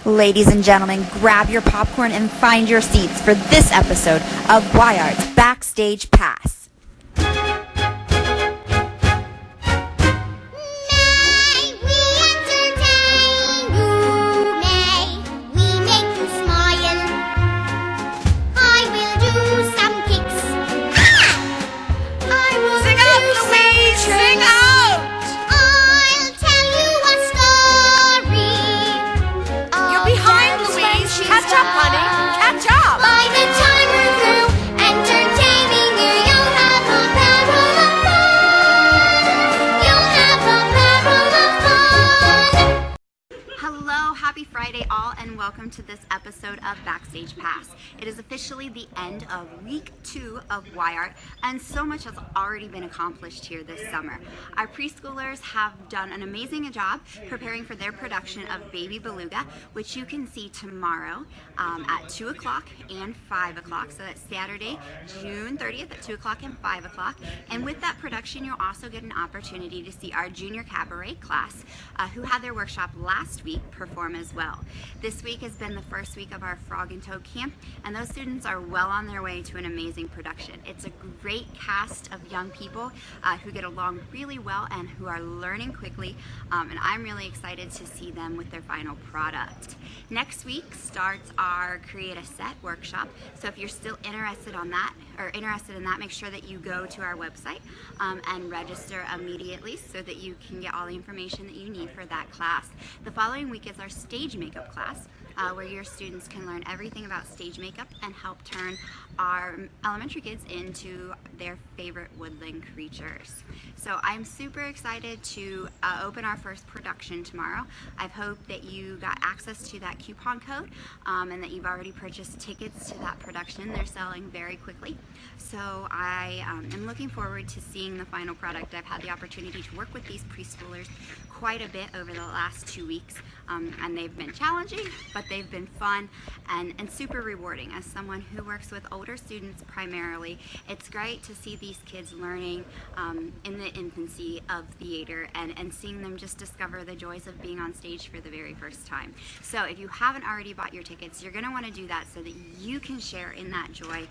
Ladies and gentlemen, grab your popcorn and find your seats for this episode of WYART's Backstage Pass. Happy Friday all, and welcome to this episode of Backstage Pass. It is officially the end of week 2 of WYART, and so much has already been accomplished here this summer. Our preschoolers have done an amazing job preparing for their production of Baby Beluga, which you can see tomorrow at 2 o'clock and 5 o'clock. So that's Saturday, June 30th at 2 o'clock and 5 o'clock. And with that production, you'll also get an opportunity to see our junior cabaret class, who had their workshop last week, perform as well. This week has been the first week of our Frog and Toad camp, and those students are well on their way to an amazing production. It's a great cast of young people who get along really well and who are learning quickly, and I'm really excited to see them with their final product. Next week starts our Create a Set workshop, so if you're still interested in that, make sure that you go to our website and register immediately so that you can get all the information that you need for that class. The following week is our stage makeup class, where your students can learn everything about stage makeup and help turn our elementary kids into their favorite woodland creatures. So I'm super excited to open our first production tomorrow. I hope that you got access to that coupon code and that you've already purchased tickets to that production. They're selling very quickly. So I am looking forward to seeing the final product. I've had the opportunity to work with these preschoolers quite a bit over the last 2 weeks, and they've been challenging, but they've been fun and super rewarding. As someone who works with older students primarily, it's great to see these kids learning in the infancy of theater and seeing them just discover the joys of being on stage for the very first time. So if you haven't already bought your tickets, you're going to want to do that so that you can share in that joy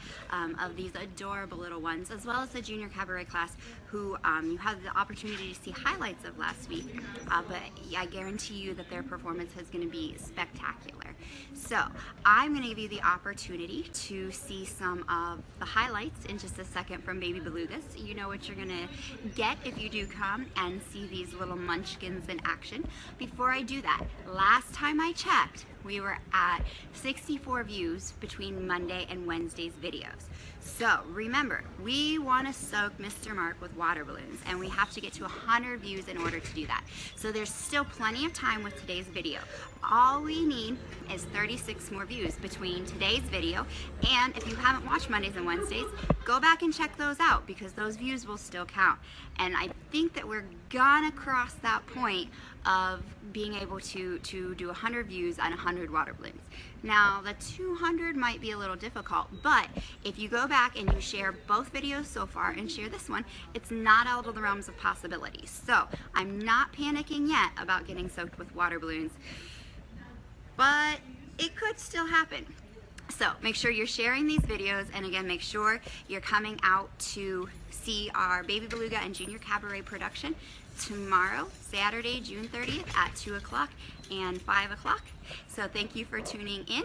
of these adorable little ones, as well as the junior cabaret class who you had the opportunity to see highlights of last week, but I guarantee you that their performance is going to be spectacular. So I'm going to give you the opportunity to see some of the highlights in just a second from Baby Belugas. You know what you're going to get if you do come and see these little munchkins in action. Before I do that, last time I checked, we were at 64 views between Monday and Wednesday's videos. So remember, we want to soak Mr. Mark with water balloons, and we have to get to 100 views in order to do that. So there's still plenty of time with today's video. All we need is 36 more views between today's video, and if you haven't watched Mondays and Wednesdays, go back and check those out because those views will still count. And I think that we're gonna cross that point of being able to do 100 views and 100 water balloons. Now the 200 might be a little difficult, but if you go back and you share both videos so far and share this one, it's not out of the realms of possibilities. So I'm not panicking yet about getting soaked with water balloons, but it could still happen. So make sure you're sharing these videos, and again, make sure you're coming out to see our Baby Beluga and Junior Cabaret production tomorrow, Saturday, June 30th at 2 o'clock and 5 o'clock. So thank you for tuning in.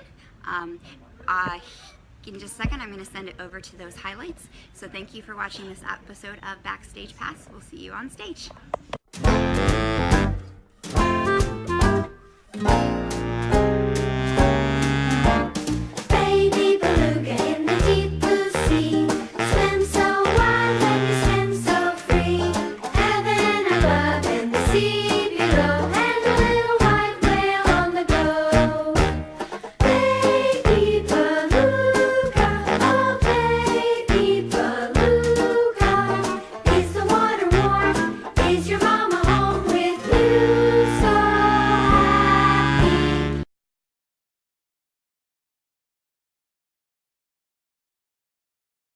In just a second, I'm going to send it over to those highlights. So thank you for watching this episode of Backstage Pass. We'll see you on stage.